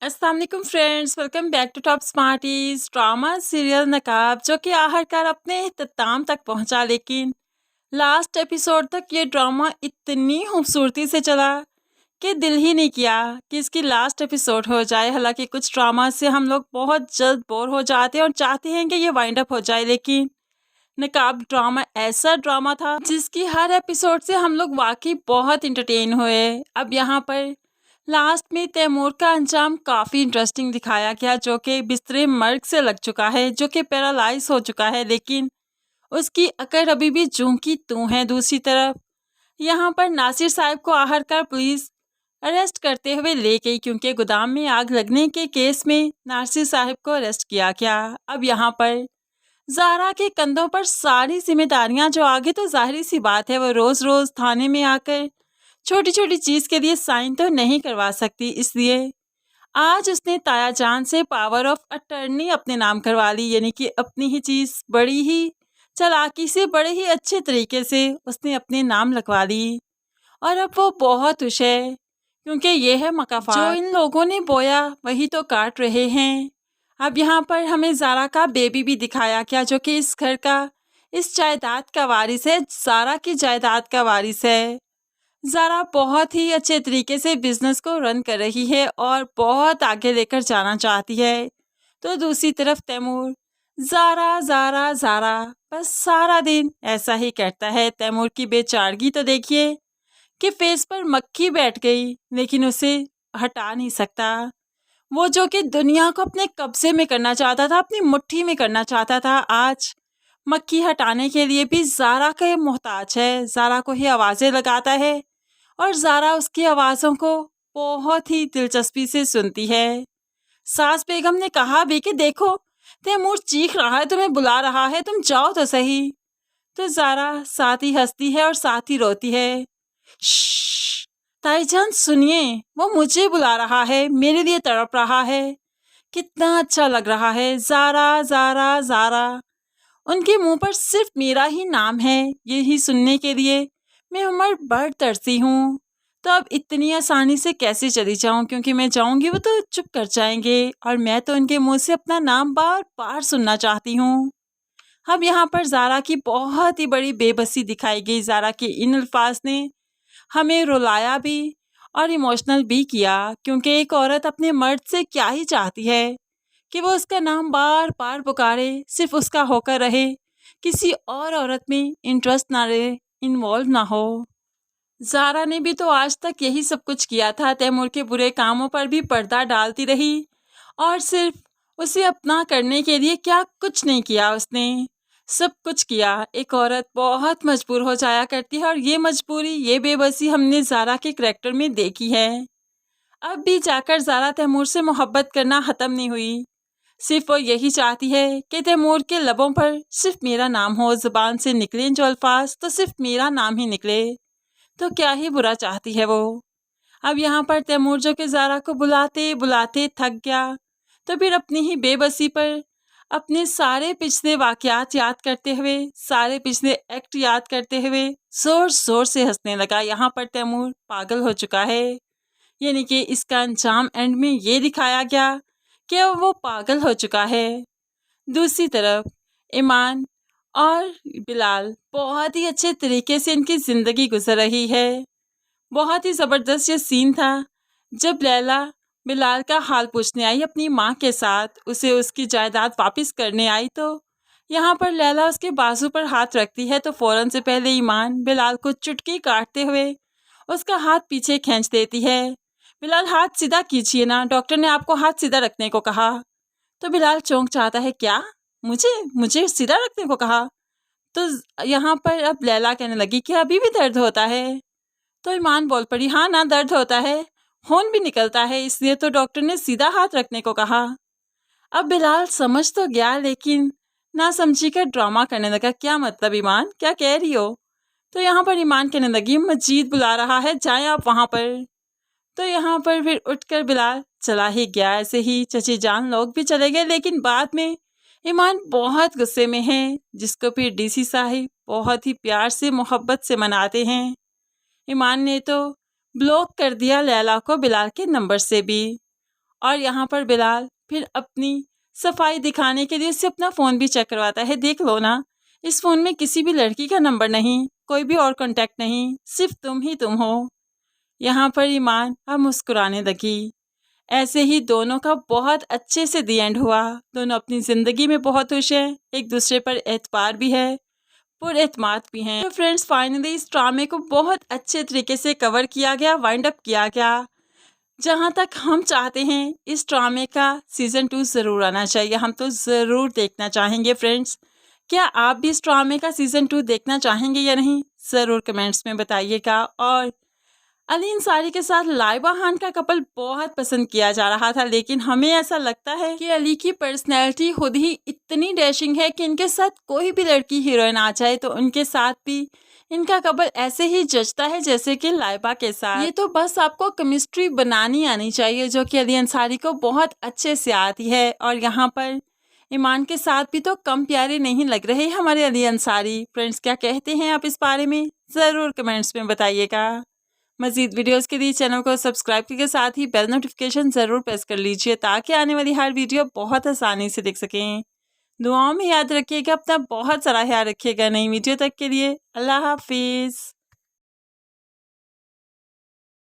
अस्सलाम वालेकुम friends, welcome back to top smarties. Drama serial Naqab जो कि आखिरकार अपने इख्तिताम तक पहुंचा, लेकिन लास्ट एपिसोड तक ये ड्रामा इतनी खूबसूरती से चला कि दिल ही नहीं किया कि इसकी लास्ट एपिसोड हो जाए। हालांकि कुछ ड्रामा से हम लोग बहुत जल्द बोर हो जाते हैं और चाहते हैं कि ये वाइंड अप हो जाए, लेकिन नकाब ड्रामा ऐसा ड्रामा था जिसकी हर एपिसोड से हम लोग वाकई बहुत इंटरटेन हुए। अब यहाँ पर लास्ट में तैमूर का अंजाम काफ़ी इंटरेस्टिंग दिखाया गया, जो कि बिस्तरे मर्ग से लग चुका है, जो कि पैरालाइज हो चुका है, लेकिन उसकी अकड़ अभी भी जूं की तूं है। दूसरी तरफ यहाँ पर नासिर साहब को आखिरकार पुलिस अरेस्ट करते हुए ले गई, क्योंकि गोदाम में आग लगने के केस में नासिर साहब को अरेस्ट किया गया। अब यहाँ पर ज़ारा के कंधों पर सारी जिम्मेदारियां जो आगे, तो जाहिर सी बात है वो रोज़ रोज़ थाने में आकर छोटी छोटी चीज़ के लिए साइन तो नहीं करवा सकती, इसलिए आज उसने ताया जान से पावर ऑफ अटर्नी अपने नाम करवा ली। यानी कि अपनी ही चीज़ बड़ी ही चालाकी से, बड़े ही अच्छे तरीके से उसने अपने नाम लगवा ली। और अब वो बहुत खुश है, क्योंकि ये है मकाफात जो इन लोगों ने बोया वही तो काट रहे हैं। अब यहाँ पर हमें ज़ारा का बेबी भी दिखाया गया, जो कि इस घर का, इस जायदाद का वारिस है, ज़ारा की जायदाद का वारिस है। ज़ारा बहुत ही अच्छे तरीके से बिजनेस को रन कर रही है और बहुत आगे लेकर जाना चाहती है। तो दूसरी तरफ तैमूर ज़ारा ज़ारा ज़ारा बस सारा दिन ऐसा ही करता है। तैमूर की बेचारगी तो देखिए कि फेस पर मक्खी बैठ गई, लेकिन उसे हटा नहीं सकता। वो जो कि दुनिया को अपने कब्जे में करना चाहता था, अपनी मुट्ठी में करना चाहता था, आज मक्खी हटाने के लिए भी ज़ारा का ये मोहताज है। ज़ारा को ही आवाज़ें लगाता है और ज़ारा उसकी आवाज़ों को बहुत ही दिलचस्पी से सुनती है। सास बेगम ने कहा भी कि देखो तैमूर चीख रहा है, तुम्हें बुला रहा है, तुम जाओ तो सही। तो ज़ारा साथ ही हंसती है और साथ ही रोती है। श्श्श ताईजान सुनिए, वो मुझे बुला रहा है, मेरे लिए तड़प रहा है, कितना अच्छा लग रहा है। ज़ारा ज़ारा ज़ारा, उनके मुंह पर सिर्फ मेरा ही नाम है, यही सुनने के लिए मैं उम्र भर तरसी हूँ। तो अब इतनी आसानी से कैसे चली जाऊँ, क्योंकि मैं जाऊँगी वो तो चुप कर जाएंगे और मैं तो उनके मुंह से अपना नाम बार बार सुनना चाहती हूँ। अब यहाँ पर ज़ारा की बहुत ही बड़ी बेबसी दिखाई गई। ज़ारा के इन अल्फाज ने हमें रुलाया भी और इमोशनल भी किया, क्योंकि एक औरत अपने मर्द से क्या ही चाहती है कि वो उसका नाम बार बार पुकारे, सिर्फ उसका होकर रहे, किसी और औरत में इंटरेस्ट ना रहे, इन्वॉल्व ना हो। ज़ारा ने भी तो आज तक यही सब कुछ किया था। तैमूर के बुरे कामों पर भी पर्दा डालती रही और सिर्फ उसे अपना करने के लिए क्या कुछ नहीं किया उसने, सब कुछ किया। एक औरत बहुत मजबूर हो जाया करती है और ये मजबूरी, ये बेबसी हमने ज़ारा के करैक्टर में देखी है। अब भी जाकर ज़ारा तैमूर से मोहब्बत करना ख़त्म नहीं हुई। सिर्फ वो यही चाहती है कि तैमूर के लबों पर सिर्फ मेरा नाम हो, ज़ुबान से निकले जो अल्फाज तो सिर्फ मेरा नाम ही निकले। तो क्या ही बुरा चाहती है वो। अब यहाँ पर तैमूर जो कि ज़ारा को बुलाते बुलाते थक गया, तो फिर अपनी ही बेबसी पर अपने सारे पिछले वाक़यात याद करते हुए, सारे पिछले एक्ट याद करते हुए ज़ोर ज़ोर से हंसने लगा। यहाँ पर तैमूर पागल हो चुका है। यानी कि इसका अंजाम एंड में ये दिखाया गया कि वो पागल हो चुका है। दूसरी तरफ ईमान और बिलाल बहुत ही अच्छे तरीके से इनकी ज़िंदगी गुजर रही है। बहुत ही ज़बरदस्त ये सीन था जब लैला बिलाल का हाल पूछने आई अपनी माँ के साथ, उसे उसकी जायदाद वापस करने आई। तो यहाँ पर लैला उसके बाजू पर हाथ रखती है, तो फ़ौरन से पहले ईमान बिलाल को चुटकी काटते हुए उसका हाथ पीछे खींच देती है। बिलाल हाथ सीधा कीजिए ना, डॉक्टर ने आपको हाथ सीधा रखने को कहा। तो बिलाल चौंक जाता है, क्या मुझे मुझे सीधा रखने को कहा? तो यहाँ पर अब लैला कहने लगी कि अभी भी दर्द होता है। तो ईमान बोल पड़ी, हाँ ना दर्द होता है, खून भी निकलता है, इसलिए तो डॉक्टर ने सीधा हाथ रखने को कहा। अब बिलाल समझ तो गया, लेकिन ना समझी कर ड्रामा करने लगा। क्या मतलब ईमान, क्या कह रही हो? तो यहाँ पर ईमान कहने लगी, मजीद बुला रहा है, जाएं आप वहाँ पर। तो यहाँ पर फिर उठकर बिलाल चला ही गया। ऐसे ही चची जान लोग भी चले गए, लेकिन बाद में ईमान बहुत गुस्से में है, जिसको फिर डीसी साहिब बहुत ही प्यार से मोहब्बत से मनाते हैं। ईमान ने तो ब्लॉक कर दिया लैला को बिलाल के नंबर से भी, और यहाँ पर बिलाल फिर अपनी सफाई दिखाने के लिए उससे अपना फ़ोन भी चेक करवाता है। देख लो ना, इस फ़ोन में किसी भी लड़की का नंबर नहीं, कोई भी और कॉन्टैक्ट नहीं, सिर्फ तुम ही तुम हो। यहाँ पर ईमान अब मुस्कुराने लगी। ऐसे ही दोनों का बहुत अच्छे से दी एंड हुआ। दोनों अपनी ज़िंदगी में बहुत खुश हैं, एक दूसरे पर एतबार भी है, पुरएतमाद भी हैं। तो फ्रेंड्स, फाइनली इस ड्रामे को बहुत अच्छे तरीके से कवर किया गया, वाइंड अप किया गया। जहाँ तक हम चाहते हैं इस ड्रामे का सीज़न 2 ज़रूर आना चाहिए, हम तो ज़रूर देखना चाहेंगे फ्रेंड्स। क्या आप भी इस ड्रामे का सीज़न 2 देखना चाहेंगे या नहीं, ज़रूर कमेंट्स में बताइएगा। और अली अंसारी के साथ लाइबा खान का कपल बहुत पसंद किया जा रहा था, लेकिन हमें ऐसा लगता है कि अली की पर्सनैलिटी खुद ही इतनी डैशिंग है कि इनके साथ कोई भी लड़की हीरोइन आ जाए तो उनके साथ भी इनका कपल ऐसे ही जचता है जैसे कि लाइबा के साथ। ये तो बस आपको केमिस्ट्री बनानी आनी चाहिए, जो कि अली अंसारी को बहुत अच्छे से आती है। और यहाँ पर ईमान के साथ भी तो कम प्यारे नहीं लग रहे हमारे अली अंसारी। फ्रेंड्स, क्या कहते हैं आप इस बारे में, ज़रूर कमेंट्स में बताइएगा। मज़ीद वीडियोस के लिए चैनल को सब्सक्राइब करके साथ ही बेल नोटिफिकेशन ज़रूर प्रेस कर लीजिए, ताकि आने वाली हर वीडियो बहुत आसानी से देख सकें। दुआओं में याद रखिएगा, अपना बहुत सारा ख्याल रखिएगा। नई वीडियो तक के लिए अल्लाह हाफिज़।